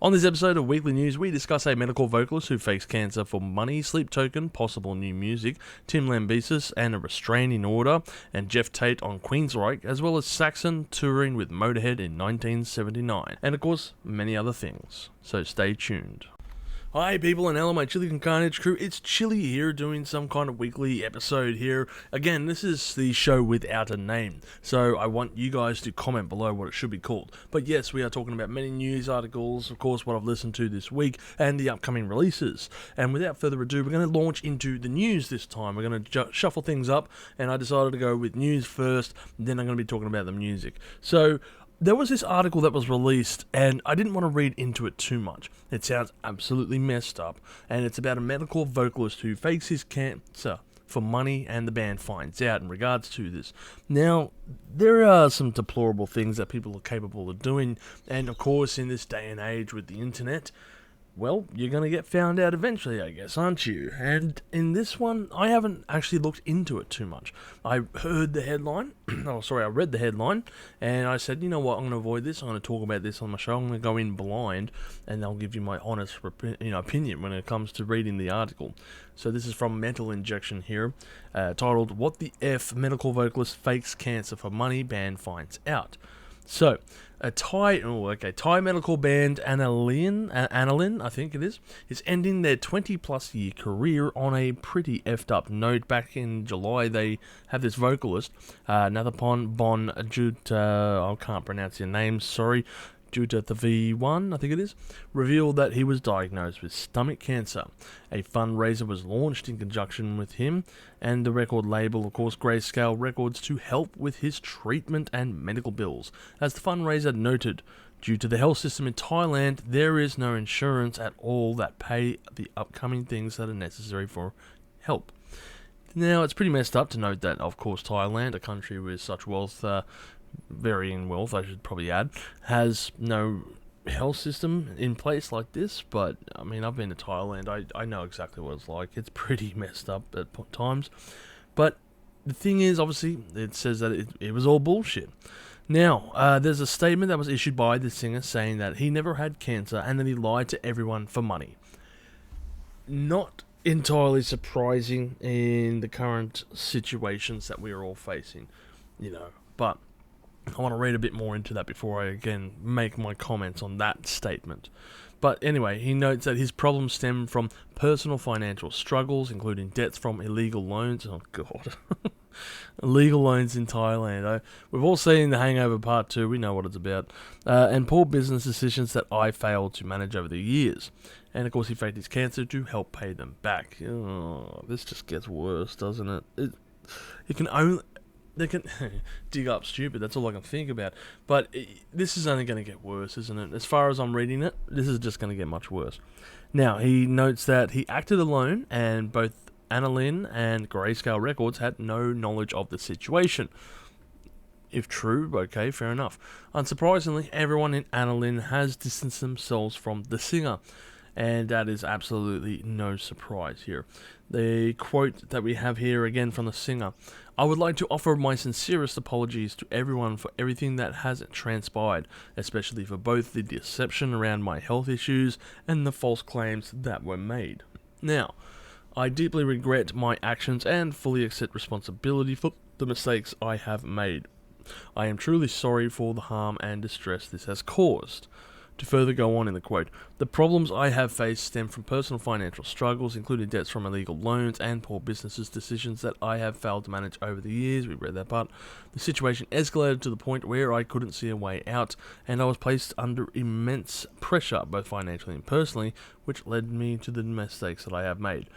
On this episode of Weekly News, we discuss a medical vocalist who fakes cancer for money, Sleep Token, possible new music, Tim Lambesis and a restraining order, and Geoff Tate on Queensryche, as well as Saxon touring with Motorhead in 1979, and of course, many other things. So stay tuned. Hi people and hello my Chili Con Carnage crew, it's Chili here doing some kind of weekly episode here. Again, this is the show without a name, so I want you guys to comment below what it should be called. But yes, we are talking about many news articles, of course what I've listened to this week, and the upcoming releases. And without further ado, we're going to launch into the news this time. We're going to shuffle things up, and I decided to go with news first, then I'm going to be talking about the music. So, there was this article that was released, and I didn't want to read into it too much. It sounds absolutely messed up, and it's about a medical vocalist who fakes his cancer for money, and the band finds out in regards to this. Now, there are some deplorable things that people are capable of doing, and of course, in this day and age with the internet, well, you're going to get found out eventually, I guess, aren't you? And in this one, I haven't actually looked into it too much. I heard the headline, I read the headline, and I said, you know what, I'm going to avoid this, I'm going to talk about this on my show, I'm going to go in blind, and I'll give you my honest opinion when it comes to reading the article. So this is from Mental Injection here, titled, What the F Medical Vocalist Fakes Cancer for Money, Band Finds Out. So, a Thai medical band Analin, I think it is ending their 20-plus year career on a pretty effed up note. Back in July, they have this vocalist, Nathapon Bon Juta, I can't pronounce your name, sorry, Juta the V1, I think it is, revealed that he was diagnosed with stomach cancer. A fundraiser was launched in conjunction with him and the record label, of course, Grayscale Records, to help with his treatment and medical bills. As the fundraiser noted, due to the health system in Thailand, there is no insurance at all that pay the upcoming things that are necessary for help. Now, it's pretty messed up to note that, of course, Thailand, a country with such wealth, varying wealth, I should probably add, has no health system in place like this. But I mean, I've been to Thailand, I know exactly what it's like. It's pretty messed up at times, but the thing is, obviously it says that it was all bullshit. Now, there's a statement that was issued by the singer saying that he never had cancer and that he lied to everyone for money. Not entirely surprising in the current situations that we are all facing, but I want to read a bit more into that before I again make my comments on that statement. But anyway, he notes that his problems stem from personal financial struggles, including debts from illegal loans. Oh god. Illegal loans in Thailand. We've all seen The Hangover Part 2, we know what it's about. And poor business decisions that I failed to manage over the years. And of course he faked his cancer to help pay them back. Oh, this just gets worse, doesn't it? They can dig up stupid, that's all I can think about. But this is only going to get worse, isn't it? As far as I'm reading it, this is just going to get much worse. Now, he notes that he acted alone, and both Analin and Grayscale Records had no knowledge of the situation. If true, okay, fair enough. Unsurprisingly, everyone in Analin has distanced themselves from the singer, and that is absolutely no surprise here. The quote that we have here again from the singer: I would like to offer my sincerest apologies to everyone for everything that has transpired, especially for both the deception around my health issues and the false claims that were made. Now, I deeply regret my actions and fully accept responsibility for the mistakes I have made. I am truly sorry for the harm and distress this has caused. To further go on in the quote, the problems I have faced stem from personal financial struggles, including debts from illegal loans and poor business decisions that I have failed to manage over the years. We read that part. The situation escalated to the point where I couldn't see a way out, and I was placed under immense pressure, both financially and personally, which led me to the mistakes that I have made.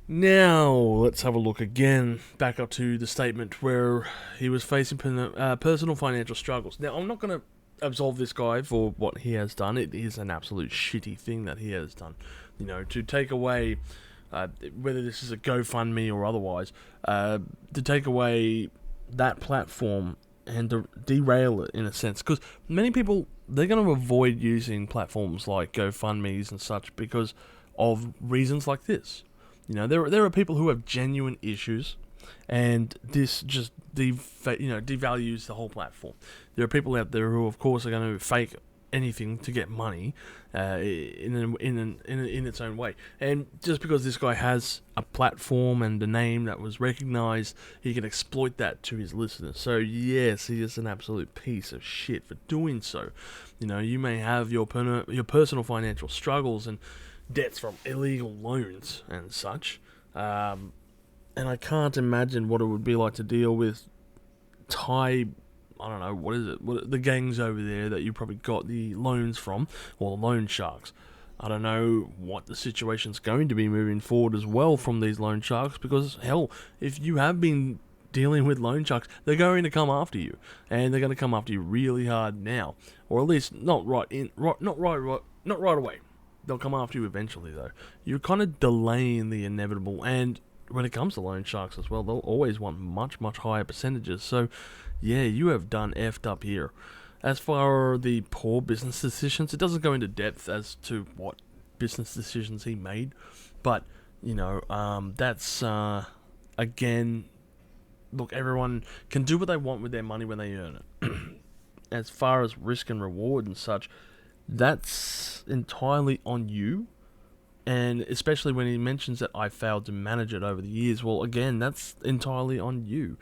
Now, let's have a look again, back up to the statement where he was facing personal financial struggles. Now, I'm not going to absolve this guy for what he has done. It is an absolute shitty thing that he has done. To take away, whether this is a GoFundMe or otherwise, to take away that platform and to derail it in a sense. Because many people, they're going to avoid using platforms like GoFundMes and such because of reasons like this. There are people who have genuine issues, and this just devalues the whole platform. There are people out there who, of course, are going to fake anything to get money in its own way. And just because this guy has a platform and a name that was recognized, he can exploit that to his listeners. So yes, he is an absolute piece of shit for doing so. You know, you may have your personal financial struggles and debts from illegal loans and such, and I can't imagine what it would be like to deal with Thai, I don't know, what the gangs over there that you probably got the loans from, or the loan sharks. I don't know what the situation's going to be moving forward as well from these loan sharks, because hell, if you have been dealing with loan sharks, they're going to come after you, and they're going to come after you really hard now, or at least not right away. They'll come after you eventually, though. You're kind of delaying the inevitable, and when it comes to loan sharks as well, they'll always want much, much higher percentages. So, yeah, you have done effed up here. As for the poor business decisions, it doesn't go into depth as to what business decisions he made, but, you know, that's, again, look, everyone can do what they want with their money when they earn it. As far as risk and reward and such, that's entirely on you. And especially when he mentions that I failed to manage it over the years, well, again, that's entirely on you.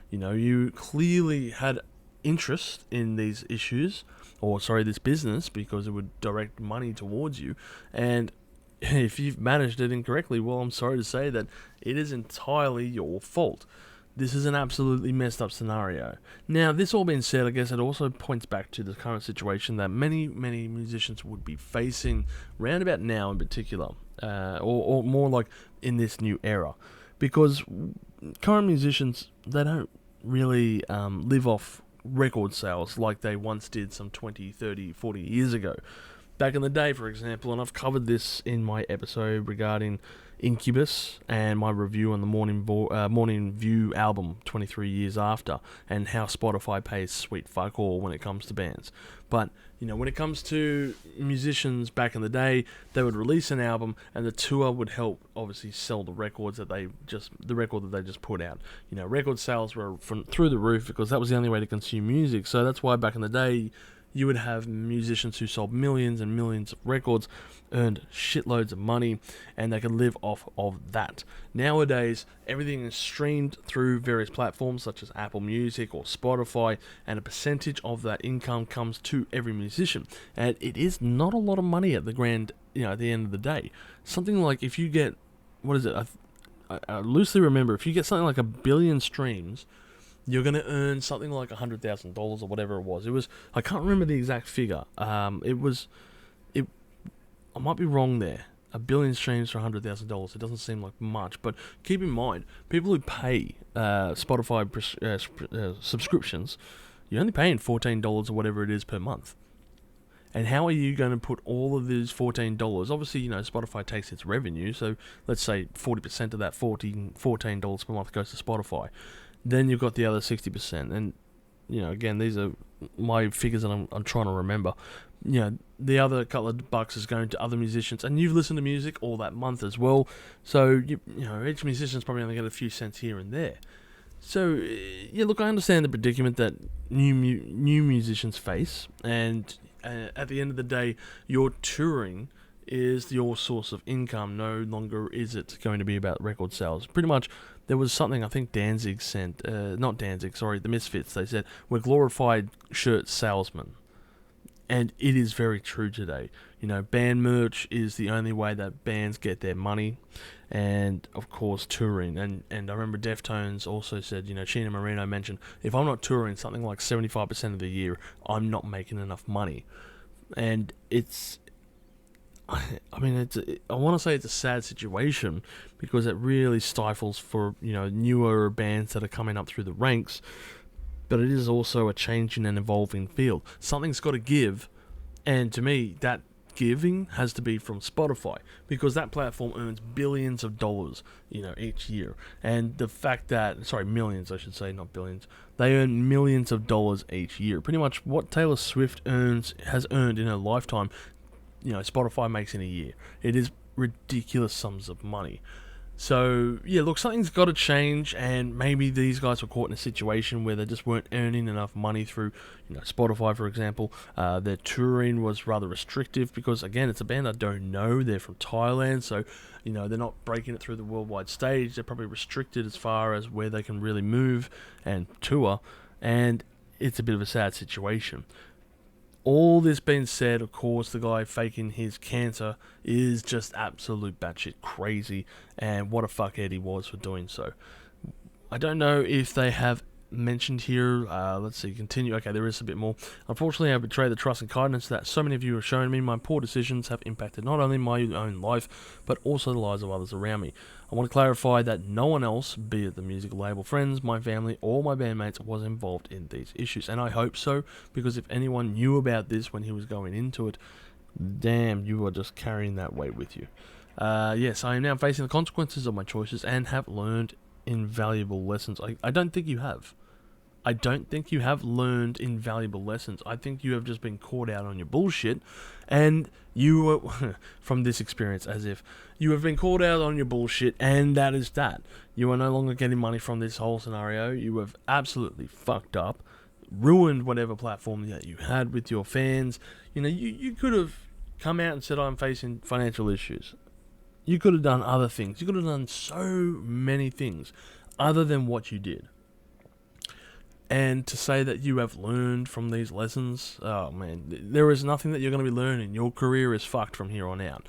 You know, you clearly had interest in these issues, this business, because it would direct money towards you. And if you've managed it incorrectly, well, I'm sorry to say that it is entirely your fault. This is an absolutely messed up scenario. Now, this all being said, I guess it also points back to the current situation that many, many musicians would be facing round about now in particular, or more like in this new era. Because current musicians, they don't really live off record sales like they once did some 20, 30, 40 years ago. Back in the day, for example, and I've covered this in my episode regarding Incubus and my review on the Morning View album 23 years after, and how Spotify pays sweet fuck all when it comes to bands. But, you know, when it comes to musicians back in the day, they would release an album and the tour would help obviously sell the record that they just put out. You know, record sales were through the roof because that was the only way to consume music. So that's why back in the day, you would have musicians who sold millions and millions of records, earned shitloads of money, and they could live off of that. Nowadays, everything is streamed through various platforms such as Apple Music or Spotify, and a percentage of that income comes to every musician. And it is not a lot of money at the end of the day. Something like, if you get, I loosely remember, if you get something like 1 billion streams, you're going to earn something like $100,000 or whatever it was. I can't remember the exact figure. I might be wrong there. 1 billion streams for $100,000. It doesn't seem like much, but keep in mind, people who pay Spotify subscriptions, you're only paying $14 or whatever it is per month. And how are you going to put all of these $14? Obviously, you know, Spotify takes its revenue, so let's say 40% of that $14 per month goes to Spotify. Then you've got the other 60%, and, you know, again, these are my figures that I'm trying to remember. You know, the other couple of bucks is going to other musicians, and you've listened to music all that month as well, so, you know, each musician's probably only got a few cents here and there. So, yeah, look, I understand the predicament that new musicians face, and at the end of the day, your touring is your source of income. No longer is it going to be about record sales. Pretty much, there was something I think Danzig sent, the Misfits, they said, we're glorified shirt salesmen. And it is very true today. You know, band merch is the only way that bands get their money, and of course touring. And I remember Deftones also said, you know, Chino Marino mentioned, if I'm not touring something like 75% of the year, I'm not making enough money. And I want to say it's a sad situation, because it really stifles for, you know, newer bands that are coming up through the ranks. But it is also a changing and evolving field. Something's got to give, and to me, that giving has to be from Spotify, because that platform earns billions of dollars, you know, each year. And the fact that, millions, I should say, not billions, they earn millions of dollars each year. Pretty much what Taylor Swift has earned in her lifetime, you know, Spotify makes in a year. It is ridiculous sums of money. So, yeah, look, something's got to change, and maybe these guys were caught in a situation where they just weren't earning enough money through, Spotify, for example. Their touring was rather restrictive because, again, it's a band I don't know. They're from Thailand, so, they're not breaking it through the worldwide stage. They're probably restricted as far as where they can really move and tour, and it's a bit of a sad situation. All this being said, of course, the guy faking his cancer is just absolute batshit crazy, and what a fuckhead he was for doing so. I don't know if they have mentioned here, let's see, continue, okay, there is a bit more. Unfortunately, I betrayed the trust and kindness that so many of you have shown me. My poor decisions have impacted not only my own life, but also the lives of others around me. I want to clarify that no one else, be it the music label, friends, my family, or my bandmates, was involved in these issues, and I hope so, because if anyone knew about this when he was going into it, damn, you are just carrying that weight with you. Yes, I am now facing the consequences of my choices and have learned invaluable lessons. I don't think you have. I don't think you have learned invaluable lessons. I think you have just been caught out on your bullshit, and you were, from this experience, as if you have been caught out on your bullshit, and that is that. You are no longer getting money from this whole scenario. You have absolutely fucked up, ruined whatever platform that you had with your fans. You could have come out and said, I'm facing financial issues. You could have done other things. You could have done so many things other than what you did. And to say that you have learned from these lessons, oh man, there is nothing that you're going to be learning. Your career is fucked from here on out.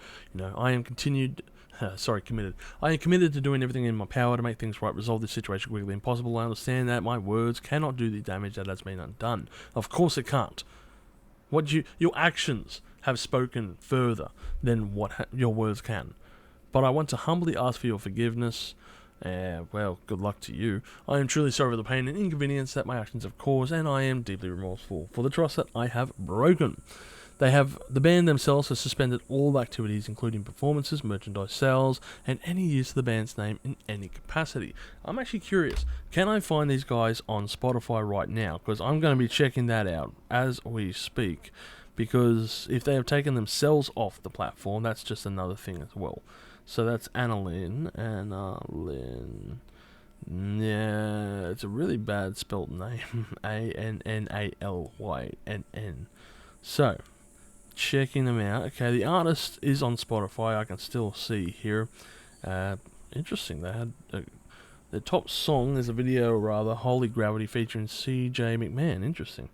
I am committed. I am committed to doing everything in my power to make things right, resolve this situation quickly and possible. I understand that my words cannot do the damage that has been undone. Of course it can't. Your actions have spoken further than what your words can. But I want to humbly ask for your forgiveness. Well, good luck to you. I am truly sorry for the pain and inconvenience that my actions have caused, and I am deeply remorseful for the trust that I have broken. The band themselves has suspended all activities, including performances, merchandise sales, and any use of the band's name in any capacity. I'm actually curious, can I find these guys on Spotify right now? Because I'm going to be checking that out as we speak, because if they have taken themselves off the platform, that's just another thing as well. So that's Annalyn. Yeah, it's a really bad spelled name. Annalyn. So, checking them out. Okay, the artist is on Spotify. I can still see here. Interesting. They had the top song is a video, rather, Holy Gravity, featuring CJ McMahon. Interesting.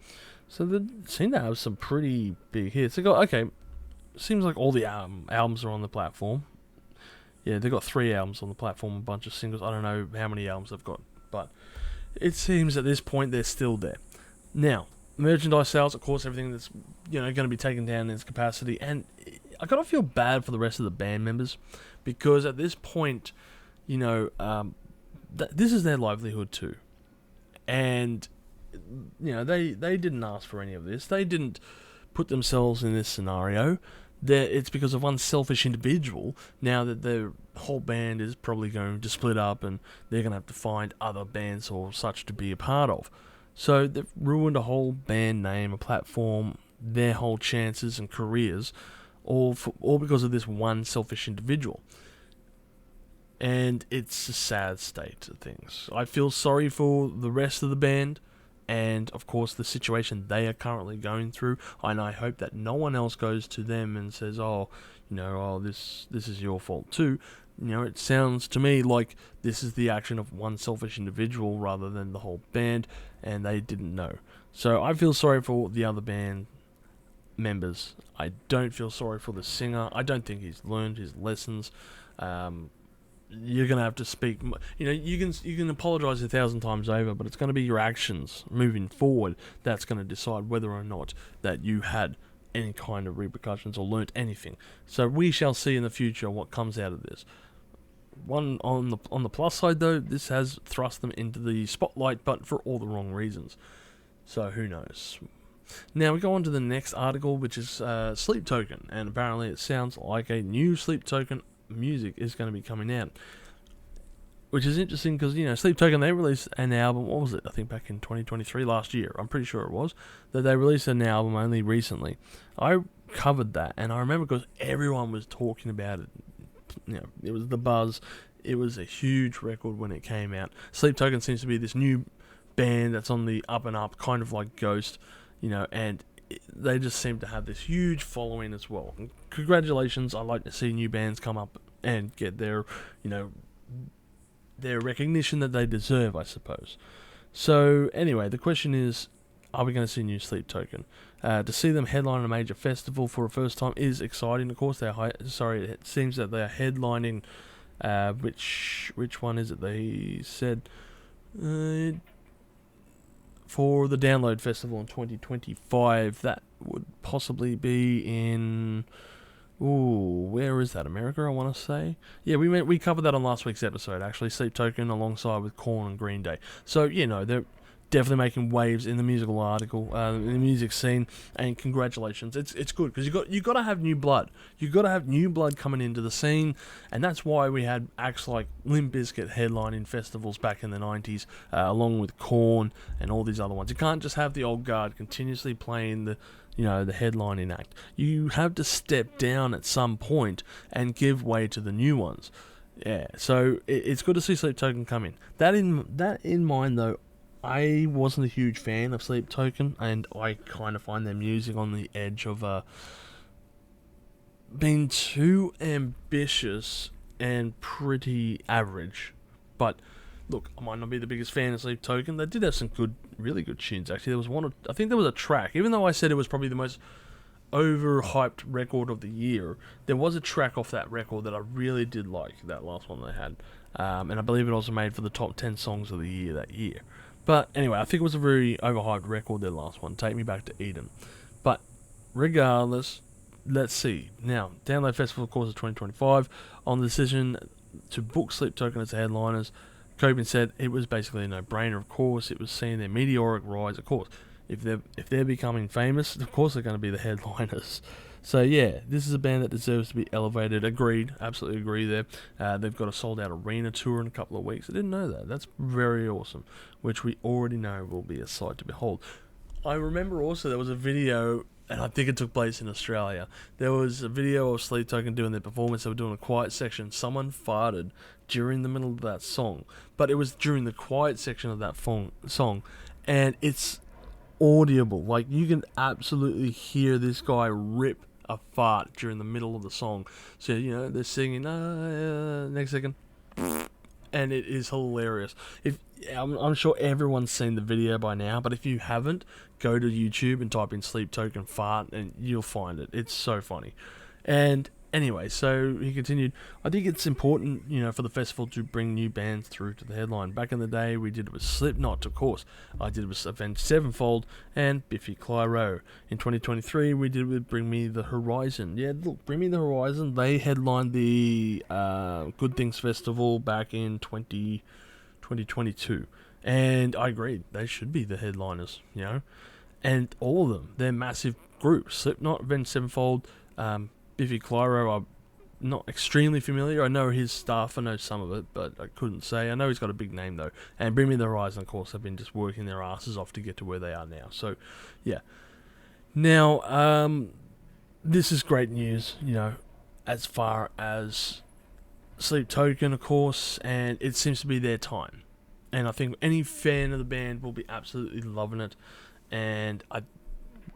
So they seem to have some pretty big hits. Seems like all the albums are on the platform. Yeah, they've got 3 albums on the platform, a bunch of singles. I don't know how many albums they've got, but it seems at this point they're still there. Now, merchandise sales, of course, everything that's going to be taken down in its capacity, and I gotta feel bad for the rest of the band members, because at this point, this is their livelihood too, and they didn't ask for any of this. They didn't put themselves in this scenario. It's because of one selfish individual now that their whole band is probably going to split up, and they're going to have to find other bands or such to be a part of. So they've ruined a whole band name, a platform, their whole chances and careers, all because of this one selfish individual. And it's a sad state of things. I feel sorry for the rest of the band, and of course the situation they are currently going through, and I hope that no one else goes to them and says, this is your fault too. It sounds to me like this is the action of one selfish individual rather than the whole band, and they didn't know. So I feel sorry for the other band members. I don't feel sorry for the singer. I don't think he's learned his lessons. You're going to have to speak. You can apologise 1,000 times over, but it's going to be your actions moving forward that's going to decide whether or not that you had any kind of repercussions or learnt anything. So we shall see in the future what comes out of this. One on the plus side though, this has thrust them into the spotlight, but for all the wrong reasons. So who knows? Now we go on to the next article, which is Sleep Token, and apparently it sounds like a new Sleep Token music is going to be coming out, which is interesting because Sleep Token, they released an album, what was it, I think back in 2023, last year, I'm pretty sure it was, that they released an album only recently. I covered that, and I remember because everyone was talking about it. It was the buzz. it was a huge record when it came out. Sleep Token seems to be this new band that's on the up and up, kind of like Ghost, and they just seem to have this huge following as well. And congratulations! I like to see new bands come up and get their recognition that they deserve, I suppose. So anyway, the question is, are we going to see new Sleep Token? To see them headline a major festival for the first time is exciting. Of course, it seems that they are headlining. Which one is it? They said for the Download Festival in 2025. That would possibly be in. Ooh, where is that? America, I want to say. Yeah, we covered that on last week's episode, actually. Sleep Token alongside with Korn and Green Day. So, they're definitely making waves in the musical in the music scene, and congratulations. It's good, because you got to have new blood. You got to have new blood coming into the scene, and that's why we had acts like Limp Bizkit headlining festivals back in the 90s, along with Korn and all these other ones. You can't just have the old guard continuously playing the headlining act. You have to step down at some point and give way to the new ones. Yeah, so it's good to see Sleep Token come in. That in mind, though, I wasn't a huge fan of Sleep Token, and I kind of find their music on the edge of being too ambitious and pretty average. But look, I might not be the biggest fan of Sleep Token. They did have some really good tunes, actually. There was I think there was a track, even though I said it was probably the most overhyped record of the year, there was a track off that record that I really did like, that last one they had. And I believe it also made for the top 10 songs of the year that year. But anyway, I think it was a very overhyped record, their last one, Take Me Back to Eden. But regardless, let's see. Now, Download Festival, of course, is 2025. On the decision to book Sleep Token as headliners, Coben said it was basically a no-brainer. Of course, it was seeing their meteoric rise. Of course, if they're becoming famous, of course they're going to be the headliners. So yeah, this is a band that deserves to be elevated. Agreed, absolutely agree there. They've got a sold-out arena tour in a couple of weeks. I didn't know that. That's very awesome, which we already know will be a sight to behold. I remember also there was a video, and I think it took place in Australia. There was a video of Sleep Token doing their performance. They were doing a quiet section. Someone farted during the middle of that song, but it was during the quiet section of that song, and it's audible. Like, you can absolutely hear this guy rip a fart during the middle of the song. So, they're singing, next second, and it is hilarious. I'm sure everyone's seen the video by now, but if you haven't, go to YouTube and type in Sleep Token fart, and you'll find it. It's so funny. And anyway, so he continued, I think it's important, for the festival to bring new bands through to the headline. Back in the day, we did it with Slipknot, of course. I did it with Avenged Sevenfold and Biffy Clyro. In 2023, we did it with Bring Me the Horizon. Yeah, look, Bring Me the Horizon, they headlined the Good Things Festival back in 2022. And I agree, they should be the headliners, And all of them, they're massive groups. Slipknot, Avenged Sevenfold, Biffy Clyro, I'm not extremely familiar. I know his stuff, I know some of it, but I couldn't say. I know he's got a big name, though. And Bring Me the Horizon, of course, have been just working their asses off to get to where they are now. So, yeah. Now, this is great news, as far as Sleep Token, of course, and it seems to be their time. And I think any fan of the band will be absolutely loving it. And I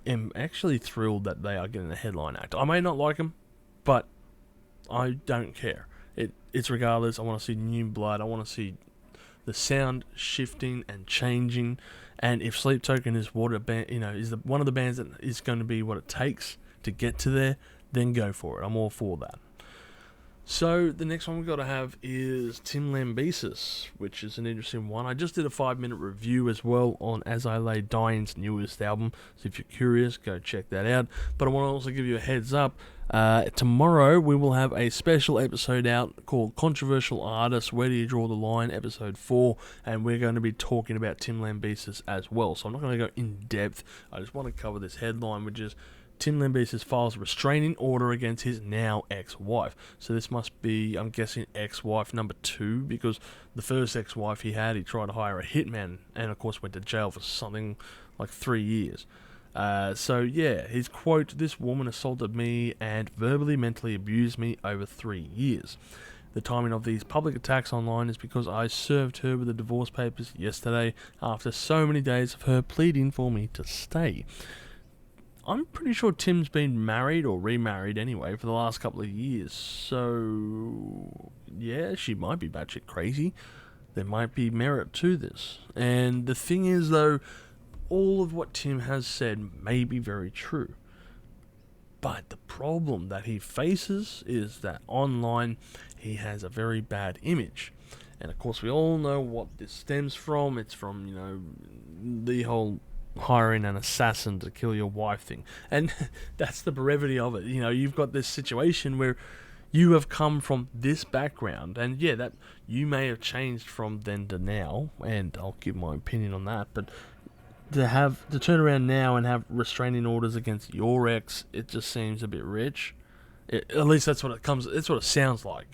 am actually thrilled that they are getting a headline act. I may not like them, but I don't care. It's regardless. I want to see new blood. I want to see the sound shifting and changing. And if Sleep Token is what a band, is one of the bands that is going to be what it takes to get to there, then go for it. I'm all for that. So the next one we've got to have is Tim Lambesis, which is an interesting one. I just did a 5-minute review as well on As I Lay Dying's newest album, so if you're curious, go check that out. But I want to also give you a heads up. Tomorrow we will have a special episode out called Controversial Artists, Where Do You Draw the Line, episode 4, and we're going to be talking about Tim Lambesis as well. So I'm not going to go in depth. I just want to cover this headline, which is Tim Lambesis files a restraining order against his now ex-wife. So this must be, I'm guessing, ex-wife number 2, because the first ex-wife he tried to hire a hitman, and of course went to jail for something like 3 years. So yeah, his quote, "This woman assaulted me and verbally, mentally abused me over 3 years." the timing of these public attacks online is because I served her with the divorce papers yesterday after so many days of her pleading for me to stay. I'm pretty sure Tim's been married or remarried anyway for the last couple of years, so yeah, she might be batshit crazy. There might be merit to this. And the thing is, though, all of what Tim has said may be very true. But the problem that he faces is that online he has a very bad image. And of course we all know what this stems from. It's from, the whole hiring an assassin to kill your wife thing. And that's the brevity of it. You've got this situation where you have come from this background, and yeah, that you may have changed from then to now, and I'll give my opinion on that, but to turn around now and have restraining orders against your ex, it just seems a bit rich. At least that's what it sounds like.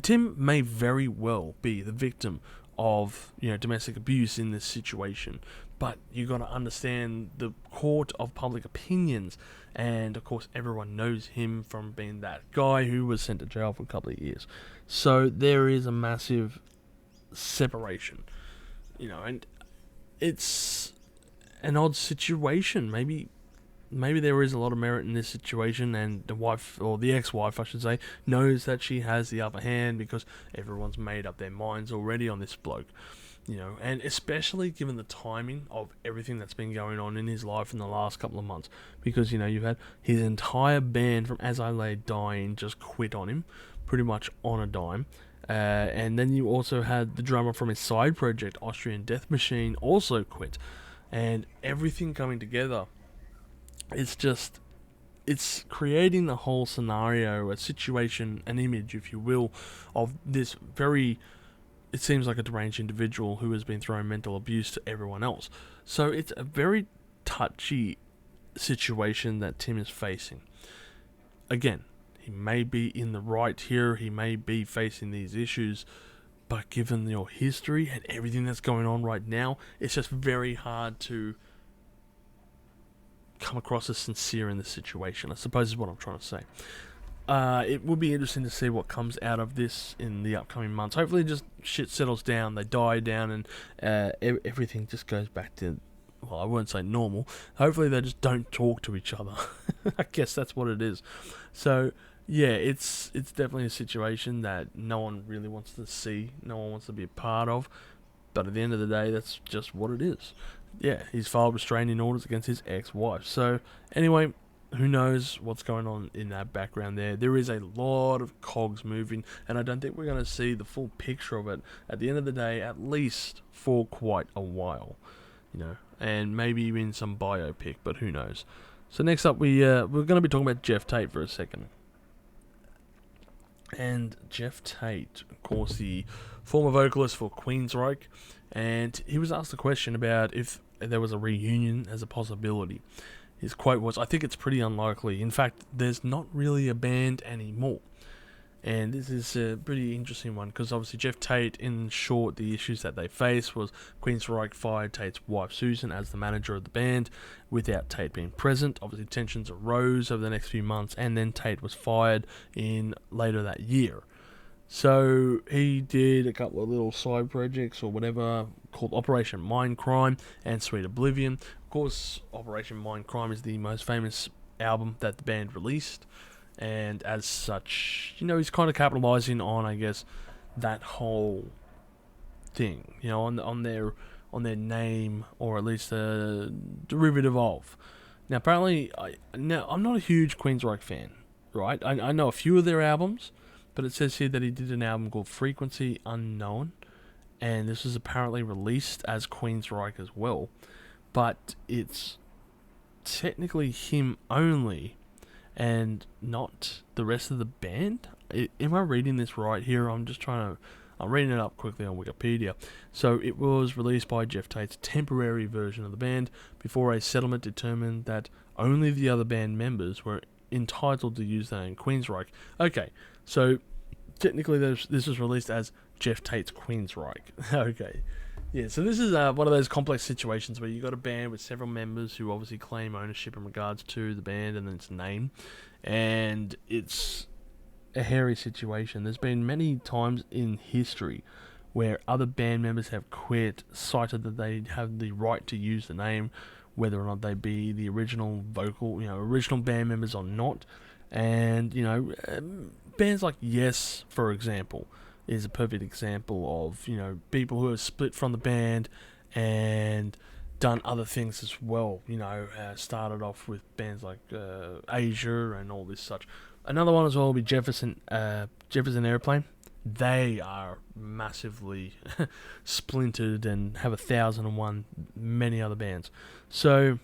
Tim may very well be the victim of domestic abuse in this situation, but you got to understand the court of public opinions, and of course everyone knows him from being that guy who was sent to jail for a couple of years. So there is a massive separation, and it's an odd situation. Maybe there is a lot of merit in this situation, and the wife, or the ex-wife I should say, knows that she has the upper hand because everyone's made up their minds already on this bloke. And especially given the timing of everything that's been going on in his life in the last couple of months. Because, you've had his entire band from As I Lay Dying just quit on him, pretty much on a dime. And then you also had the drummer from his side project, Austrian Death Machine, also quit. And everything coming together, it's creating the whole scenario, a situation, an image, if you will, of this very... It seems like a deranged individual who has been throwing mental abuse to everyone else. So it's a very touchy situation that Tim is facing. Again, he may be in the right here, he may be facing these issues, but given your history and everything that's going on right now, it's just very hard to come across as sincere in this situation, I suppose is what I'm trying to say. It would be interesting to see what comes out of this in the upcoming months. Hopefully just shit settles down, they die down, and everything just goes back to, well, I won't say normal. Hopefully they just don't talk to each other. I guess that's what it is. So, yeah, it's definitely a situation that no one really wants to see, no one wants to be a part of, but at the end of the day, that's just what it is. Yeah, he's filed restraining orders against his ex-wife. So, anyway... Who knows what's going on in that background there. There is a lot of cogs moving, and I don't think we're going to see the full picture of it at the end of the day, at least for quite a while, and maybe even some biopic, but who knows. So next up, we're going to be talking about Geoff Tate for a second. And Geoff Tate, of course, the former vocalist for Queensryche, and he was asked a question about if there was a reunion as a possibility. His quote was, "I think it's pretty unlikely. In fact, there's not really a band anymore." And this is a pretty interesting one, because obviously Geoff Tate, in short, the issues that they faced was Queensryche fired Tate's wife Susan as the manager of the band without Tate being present. Obviously tensions arose over the next few months, and then Tate was fired in later that year. So he did a couple of little side projects or whatever called Operation Mindcrime and Sweet Oblivion. Of course, Operation Mindcrime is the most famous album that the band released, and as such, he's kind of capitalizing on, I guess, that whole thing, on their name, or at least a derivative of. Now, apparently, I'm not a huge Queensryche fan, right? I know a few of their albums, but it says here that he did an album called Frequency Unknown, and this was apparently released as Queensryche as well, but it's technically him only, and not the rest of the band. Am I reading this right here? I'm reading it up quickly on Wikipedia. So it was released by Geoff Tate's temporary version of the band before a settlement determined that only the other band members were entitled to use the name Queensryche. Okay, so technically this was released as Geoff Tate's Queensryche. Okay. Yeah, so this is one of those complex situations where you got a band with several members who obviously claim ownership in regards to the band and its name, and it's a hairy situation. There's been many times in history where other band members have quit, cited that they have the right to use the name, whether or not they be the original original band members or not. And, bands like Yes, for example, is a perfect example of, people who have split from the band and done other things as well. Started off with bands like Asia and all this such. Another one as well will be Jefferson Airplane. They are massively splintered and have 1,001 many other bands. So,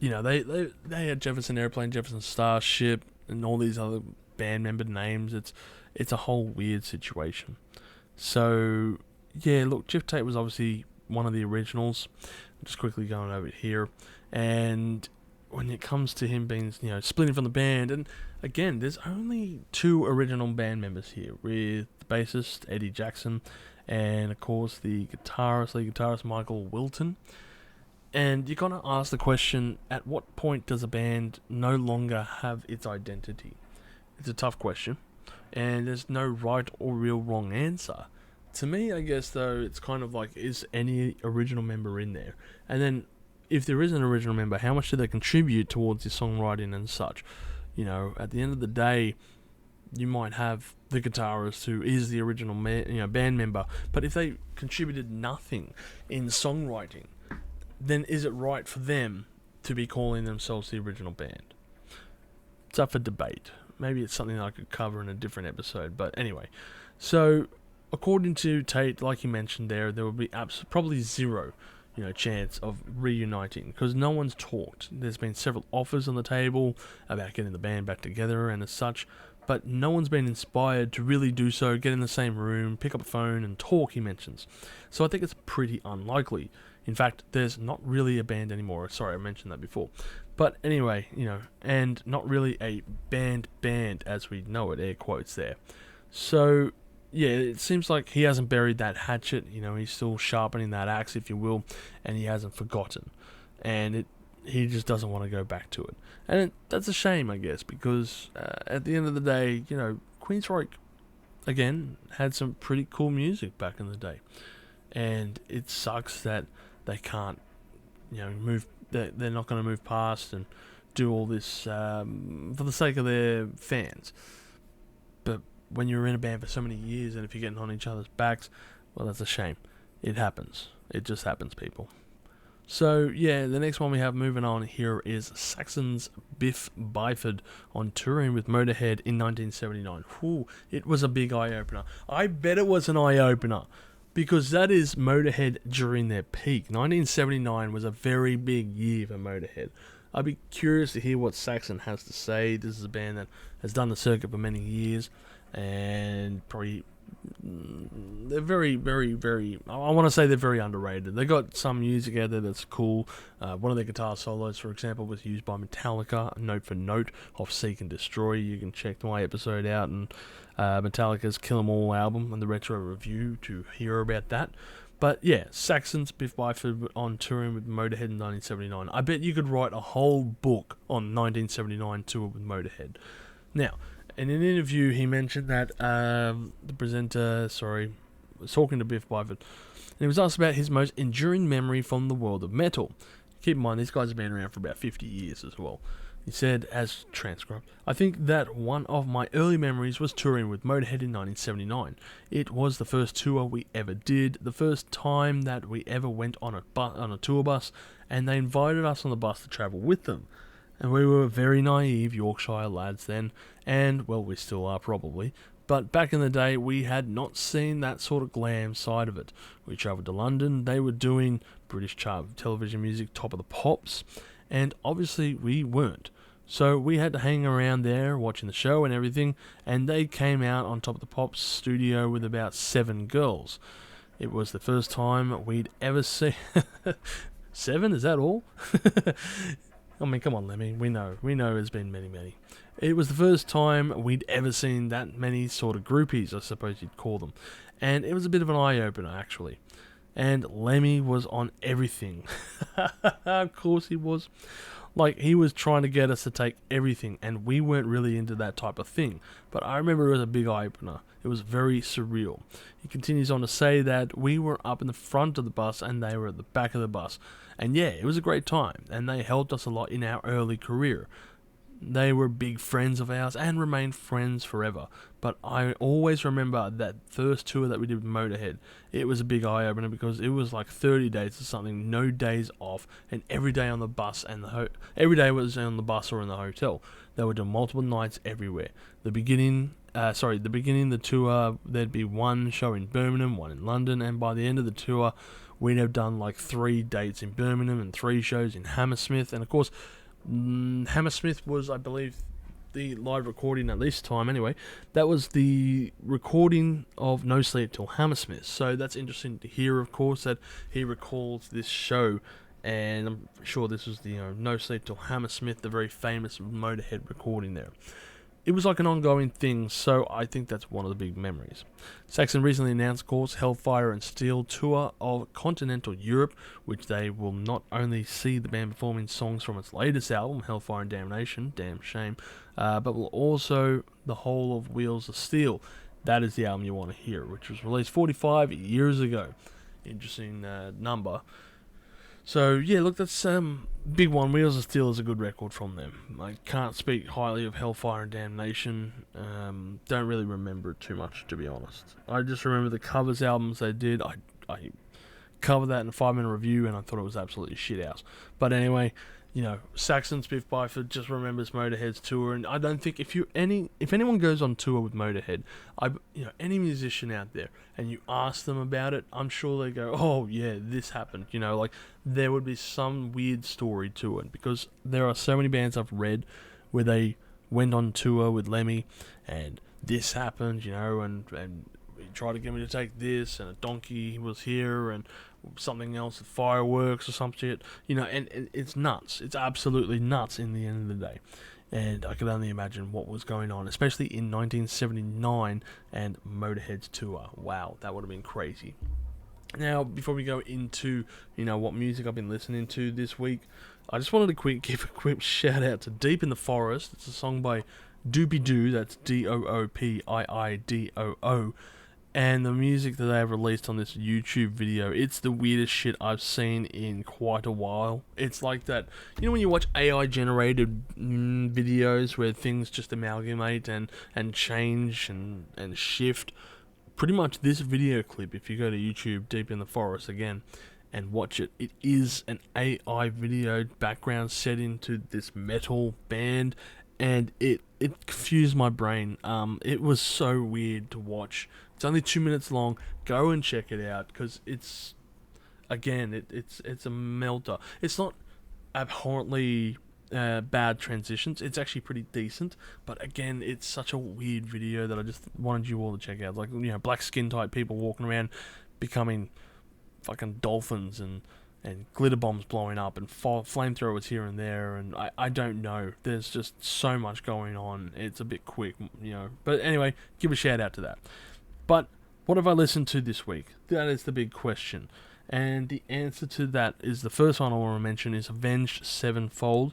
they had Jefferson Airplane, Jefferson Starship, and all these other band member names. It's a whole weird situation. So, yeah, look, Geoff Tate was obviously one of the originals. I'm just quickly going over it here. And when it comes to him being, splitting from the band, and again, there's only 2 original band members here, with the bassist, Eddie Jackson, and of course the lead guitarist, Michael Wilton. And you're going to ask the question, at what point does a band no longer have its identity? It's a tough question, and there's no right or real wrong answer. To me, I guess, though, it's kind of like, is any original member in there? And then, if there is an original member, how much do they contribute towards your songwriting and such? At the end of the day, you might have the guitarist who is the original band member, but if they contributed nothing in songwriting, then is it right for them to be calling themselves the original band? It's up for debate. Maybe it's something that I could cover in a different episode, but anyway. So, according to Tate, like you mentioned there will be probably zero chance of reuniting, because no one's talked. There's been several offers on the table about getting the band back together and as such, but no one's been inspired to really do so, get in the same room, pick up a phone and talk, he mentions. So I think it's pretty unlikely. In fact, there's not really a band anymore. Sorry, I mentioned that before. But anyway, and not really a band as we know it, air quotes there. So yeah, it seems like he hasn't buried that hatchet. He's still sharpening that axe, if you will, and he hasn't forgotten. And he just doesn't want to go back to it. And that's a shame, I guess, because at the end of the day, Queensryche, again, had some pretty cool music back in the day. And it sucks that they can't, move. They're not going to move past and do all this for the sake of their fans. But when you're in a band for so many years, and if you're getting on each other's backs, well, that's a shame. It happens. It just happens, people. So, yeah, the next one we have moving on here is Saxon's Biff Byford on touring with Motorhead in 1979. Whew, it was a big eye-opener. I bet it was an eye-opener, because that is Motorhead during their peak. 1979 was a very big year for Motorhead. I'd be curious to hear what Saxon has to say. This is a band that has done the circuit for many years, and probably they're very, very, very, I want to say they're very underrated. They got some music out there that's cool. One of their guitar solos, for example, was used by Metallica, note for note, off Seek and Destroy. You can check my episode out and Metallica's Kill 'Em All album and the retro review to hear about that. But yeah, Saxon's Biff Byford on touring with Motorhead in 1979. I bet you could write a whole book on 1979 tour with Motorhead. Now, in an interview, he mentioned that the presenter, was talking to Biff Byford, and he was asked about his most enduring memory from the world of metal. Keep in mind, these guys have been around for about 50 years as well. He said, as transcribed, "I think that one of my early memories was touring with Motorhead in 1979. It was the first tour we ever did, the first time that we ever went on a tour bus, and they invited us on the bus to travel with them. And we were very naive Yorkshire lads then, and, well, we still are probably, but back in the day we had not seen that sort of glam side of it. We travelled to London, they were doing British chart television music, Top of the Pops, and obviously we weren't. So we had to hang around there watching the show and everything, and they came out on Top of the Pops studio with about 7 girls. It was the first time we'd ever seen..." 7? Is that all? I mean, come on, Lemmy. We know there's been many. It was the first time we'd ever seen that many sort of groupies, I suppose you'd call them. And it was a bit of an eye-opener, actually. and Lemmy was on everything. Of course he was. Like, he was trying to get us to take everything, and we weren't really into that type of thing. But I remember it was a big eye-opener. It was very surreal. He continues on to say that we were up in the front of the bus, and they were at the back of the bus. And yeah, it was a great time, and they helped us a lot in our early career. They were big friends of ours and remained friends forever. But I always remember that first tour that we did with Motorhead. It was a big eye-opener because it was like 30 days or something, no days off, and every day on the bus and every day was on the bus or in the hotel. They would do multiple nights everywhere. The beginning, the tour, there'd be one show in Birmingham, one in London, and by the end of the tour, we'd have done like 3 dates in Birmingham and 3 shows in Hammersmith, and of course, Hammersmith was, I believe, the live recording at this time anyway. That was the recording of No Sleep Till Hammersmith. So that's interesting to hear, of course, that he recalls this show. And I'm sure this was the No Sleep Till Hammersmith, the very famous Motorhead recording there. It was like an ongoing thing, so I think that's one of the big memories. Saxon recently announced, of course, Hellfire and Steel tour of continental Europe, which they will not only see the band performing songs from its latest album, Hellfire and Damnation, damn shame, but will also the whole of Wheels of Steel. That is the album you want to hear, which was released 45 years ago. Interesting number. So, yeah, look, that's big one. Wheels of Steel is a good record from them. I can't speak highly of Hellfire and Damnation. Don't really remember it too much, to be honest. I just remember the covers albums they did. I covered that in a 5-minute review, and I thought it was absolutely shithouse. But anyway, Saxon Spiff Byford just remembers Motorhead's tour, and I don't think if anyone goes on tour with Motorhead, any musician out there, and you ask them about it, I'm sure they go, oh yeah, this happened, like there would be some weird story to it, because there are so many bands I've read where they went on tour with Lemmy, and this happened, and he tried to get me to take this, and a donkey was here, and something else, fireworks or some shit, and it's nuts. It's absolutely nuts in the end of the day. And I could only imagine what was going on, especially in 1979 and Motorhead's tour. Wow, that would have been crazy. Now, before we go into, what music I've been listening to this week, I just wanted to give a quick shout out to Deep in the Forest. It's a song by Doopie Doo, that's Doopiiidoo. And the music that they have released on this YouTube video, it's the weirdest shit I've seen in quite a while. It's like that, when you watch AI-generated videos where things just amalgamate and change and shift. Pretty much this video clip, if you go to YouTube, Deep in the Forest again, and watch it, it is an AI video background set into this metal band, and it confused my brain. It was so weird to watch. It's only 2 minutes long. Go and check it out, because it's a melter. It's not abhorrently bad transitions. It's actually pretty decent, but again, it's such a weird video that I just wanted you all to check out. Like, black skin type people walking around becoming fucking dolphins, and glitter bombs blowing up, and flamethrowers here and there, and I don't know. There's just so much going on. It's a bit quick, But anyway, give a shout out to that. But what have I listened to this week? That is the big question. And the answer to that is, the first one I want to mention is Avenged Sevenfold.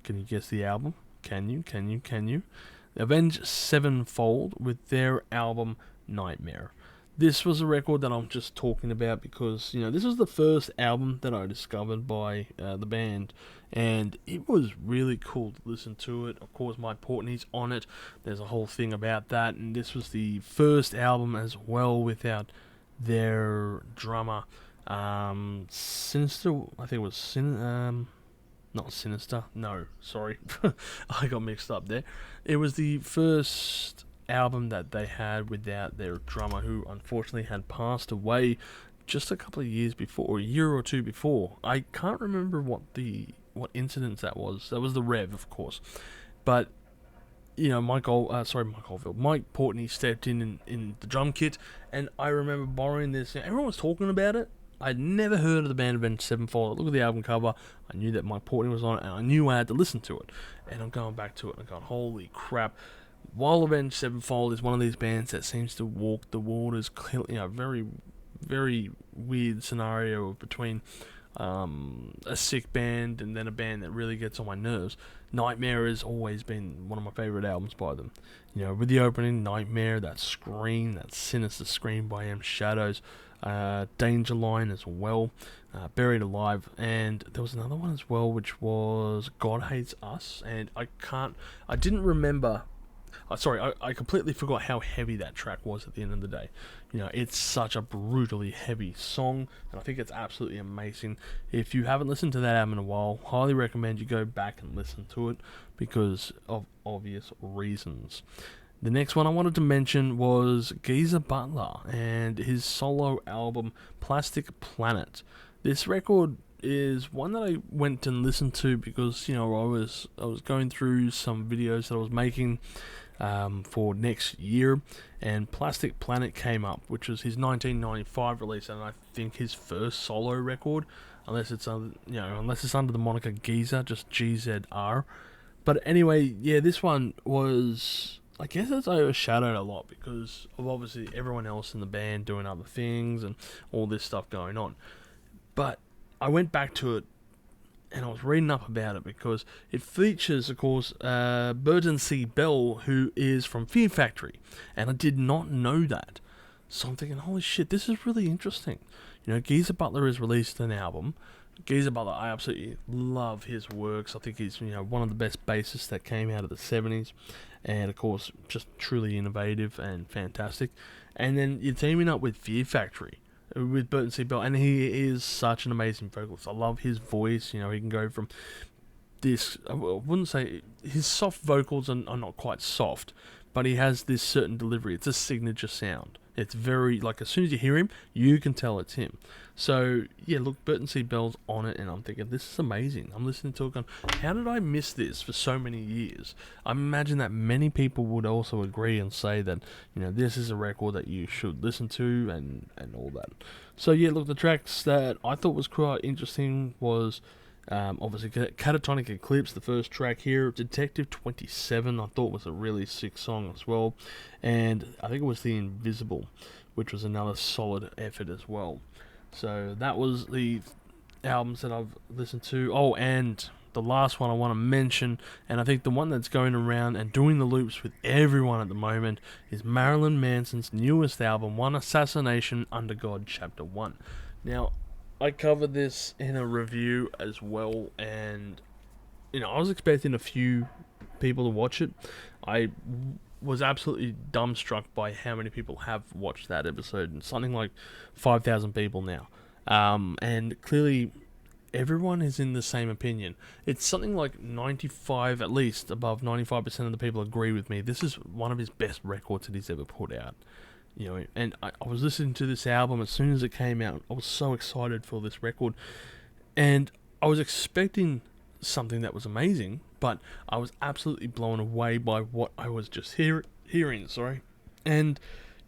Can you guess the album? Can you? Avenged Sevenfold with their album Nightmare. This was a record that I'm just talking about because, this was the first album that I discovered by the band, and it was really cool to listen to it. Of course, Mike Portnoy's on it. There's a whole thing about that, and this was the first album as well without their drummer, Sinister. I think it was not Sinister. No, sorry, I got mixed up there. It was the first album that they had without their drummer, who unfortunately had passed away just a couple of years before, or a year or two before. I can't remember what incident that was. That was the Rev, of course. But Mike Portnoy stepped in the drum kit, and I remember borrowing this. Everyone was talking about it. I'd never heard of the band Avenged Sevenfold. I looked at the album cover. I knew that Mike Portnoy was on it, and I knew I had to listen to it. And I'm going back to it, and I got, holy crap. While Avenged Sevenfold is one of these bands that seems to walk the waters clearly, very, very weird scenario between a sick band and then a band that really gets on my nerves. Nightmare has always been one of my favourite albums by them. You know, with the opening, Nightmare, that scream, that sinister scream by M Shadows, Danger Line as well, Buried Alive, and there was another one as well, which was God Hates Us, and I didn't remember. I completely forgot how heavy that track was at the end of the day. You know, it's such a brutally heavy song, and I think it's absolutely amazing. If you haven't listened to that album in a while, highly recommend you go back and listen to it because of obvious reasons. The next one I wanted to mention was Geezer Butler and his solo album Plastic Planet. This record is one that I went and listened to because, you know, I was going through some videos that I was making for next year, and Plastic Planet came up, which was his 1995 release, and I think his first solo record, unless it's under the moniker Geezer, just GZR. But anyway, yeah, this one was, I guess it's overshadowed a lot because of obviously everyone else in the band doing other things and all this stuff going on. But I went back to it and I was reading up about it because it features, of course, Burton C. Bell, who is from Fear Factory, and I did not know that. So I'm thinking, holy shit, this is really interesting. You know, Geezer Butler has released an album. Geezer Butler, I absolutely love his works. I think he's, you know, one of the best bassists that came out of the 70s, and of course, just truly innovative and fantastic. And then you're teaming up with Fear Factory, with Burton C. Bell, and he is such an amazing vocalist. I love his voice. You know, he can go from this, I wouldn't say, his soft vocals are not quite soft, but he has this certain delivery. It's a signature sound. It's very, like, as soon as you hear him, you can tell it's him. So, yeah, look, Burton C. Bell's on it, and I'm thinking, this is amazing. I'm listening to it going, how did I miss this for so many years? I imagine that many people would also agree and say that, you know, this is a record that you should listen to and all that. So, yeah, look, the tracks that I thought was quite interesting was, obviously, Catatonic Eclipse, the first track here. Detective 27, I thought was a really sick song as well. And I think it was The Invisible, which was another solid effort as well. So that was the albums that I've listened to. Oh, and the last one I want to mention, and I think the one that's going around and doing the loops with everyone at the moment, is Marilyn Manson's newest album, One Assassination Under God Chapter 1. Now, I covered this in a review as well, and, you know, I was expecting a few people to watch it. I was absolutely dumbstruck by how many people have watched that episode, and something like 5,000 people now. And clearly, everyone is in the same opinion. It's something like 95, at least above 95% of the people agree with me. This is one of his best records that he's ever put out. You know, and I was listening to this album as soon as it came out. I was so excited for this record, and I was expecting something that was amazing, but I was absolutely blown away by what I was just hearing. And,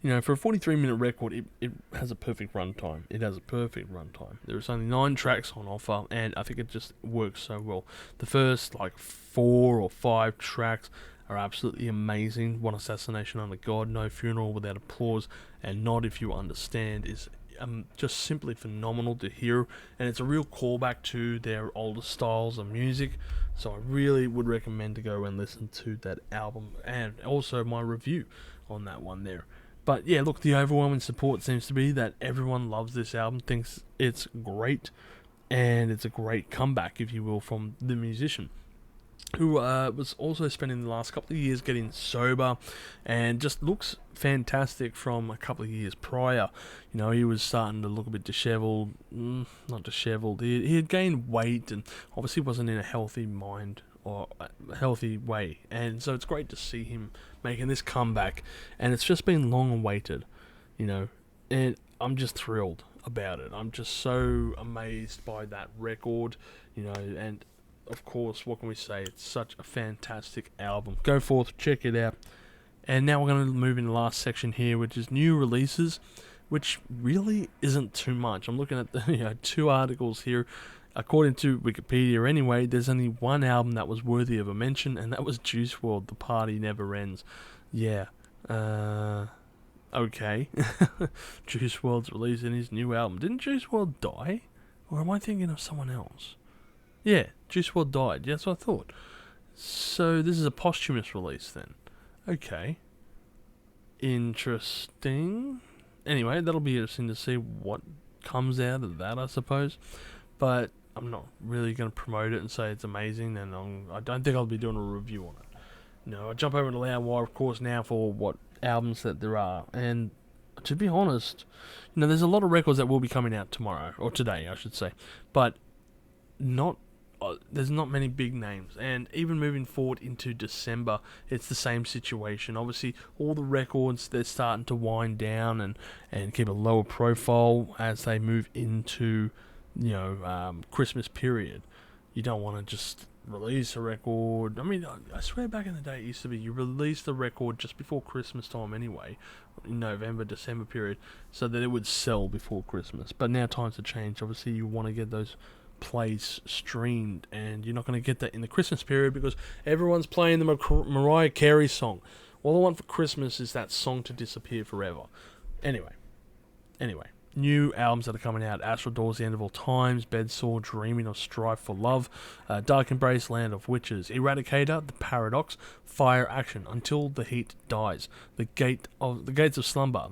you know, for a 43-minute record, it has a perfect runtime. There's only 9 tracks on offer, and I think it just works so well. The first, like, 4 or 5 tracks are absolutely amazing. One Assassination Under God, No Funeral Without Applause, and Not If You Understand is just simply phenomenal to hear, and it's a real callback to their older styles of music. So I really would recommend to go and listen to that album, and also my review on that one there. But yeah, look, the overwhelming support seems to be that everyone loves this album, thinks it's great, and it's a great comeback, if you will, from the musician, who was also spending the last couple of years getting sober and just looks fantastic from a couple of years prior. You know, he was starting to look a bit disheveled, not disheveled, he had gained weight and obviously wasn't in a healthy mind or a healthy way, and so it's great to see him making this comeback, and it's just been long awaited, you know, and I'm just thrilled about it. I'm just so amazed by that record, you know, and of course, what can we say? It's such a fantastic album. Go forth, check it out. And now we're going to move in the last section here, which is new releases, which really isn't too much. I'm looking at the 2 articles here. According to Wikipedia anyway, there's only one album that was worthy of a mention, and that was Juice WRLD, The Party Never Ends. Yeah. Okay. Juice WRLD's releasing his new album. Didn't Juice WRLD die? Or am I thinking of someone else? Yeah, Juice WRLD died. Yeah, that's what I thought. So this is a posthumous release then. Okay. Interesting. Anyway, that'll be interesting to see what comes out of that, I suppose. But I'm not really going to promote it and say it's amazing, and I don't think I'll be doing a review on it. No, I jump over to Loudwire, of course, now for what albums that there are. And to be honest, there's a lot of records that will be coming out tomorrow, or today, I should say. But there's not many big names, and even moving forward into December, it's the same situation. Obviously, all the records, they're starting to wind down and keep a lower profile as they move into Christmas period. You don't want to just release a record. I mean, I swear back in the day it used to be you release the record just before Christmas time anyway, in November, December period, so that it would sell before Christmas. But now times have changed. Obviously, you want to get those plays streamed, and you're not going to get that in the Christmas period because everyone's playing the Mariah Carey song. All I want for Christmas is that song to disappear forever. Anyway, new albums that are coming out: Astral Doors, The End of All Times, Bedsore, Dreaming of Strife for Love, Dark Embrace, Land of Witches, Eradicator, The Paradox, Fire Action, Until the Heat Dies, The Gates of Slumber,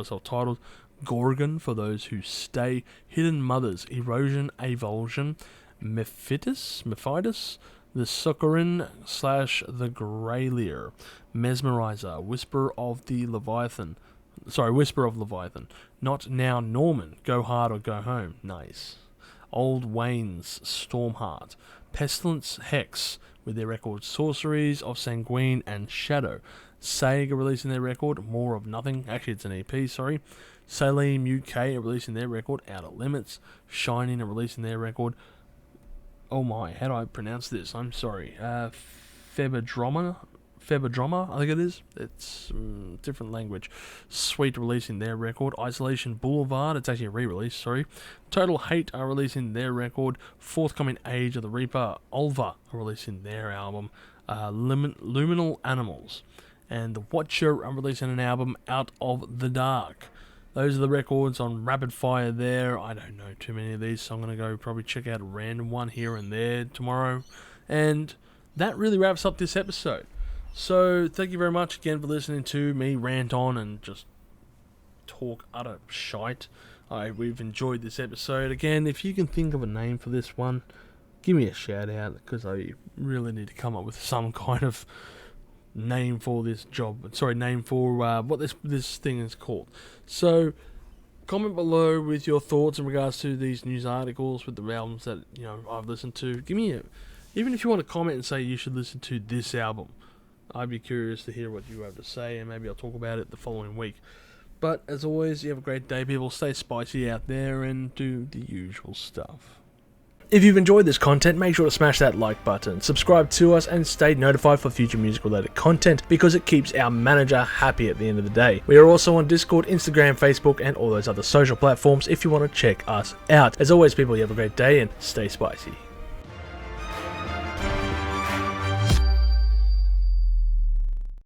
self-titled, Gorgon, For Those Who Stay, Hidden Mothers, Erosion, Avulsion, Mephitis, The Succorin / The Grayleer, Mesmerizer, Whisper of Leviathan, Not Now Norman, Go Hard or Go Home, nice. Old Wayne's, Stormheart, Pestilence, Hex, with their record Sorceries of Sanguine and Shadow, Sega releasing their record More of Nothing, actually it's an EP, sorry. Saline UK are releasing their record Outer Limits, Shining are releasing their record, oh my, how do I pronounce this? I'm sorry, Feberdroma, I think it is. It's different language. Sweet releasing their record. Isolation Boulevard, it's actually a re-release, sorry. Total Hate are releasing their record. Forthcoming Age of the Reaper, Ulva are releasing their album. Luminal Animals. And The Watcher are releasing an album, Out of the Dark. Those are the records on rapid fire there. I don't know too many of these, so I'm going to go probably check out a random one here and there tomorrow. And that really wraps up this episode. So, thank you very much again for listening to me rant on and just talk utter shite. We've enjoyed this episode. Again, if you can think of a name for this one, give me a shout out, because I really need to come up with some kind of name for this job. Sorry, name for what this thing is called. So, comment below with your thoughts in regards to these news articles with the albums that I've listened to. Give me even if you want to comment and say you should listen to this album. I'd be curious to hear what you have to say, and maybe I'll talk about it the following week. But as always, you have a great day, people. Stay spicy out there and do the usual stuff. If you've enjoyed this content, make sure to smash that like button, subscribe to us, and stay notified for future music-related content, because it keeps our manager happy at the end of the day. We are also on Discord, Instagram, Facebook, and all those other social platforms if you want to check us out. As always, people, you have a great day and stay spicy.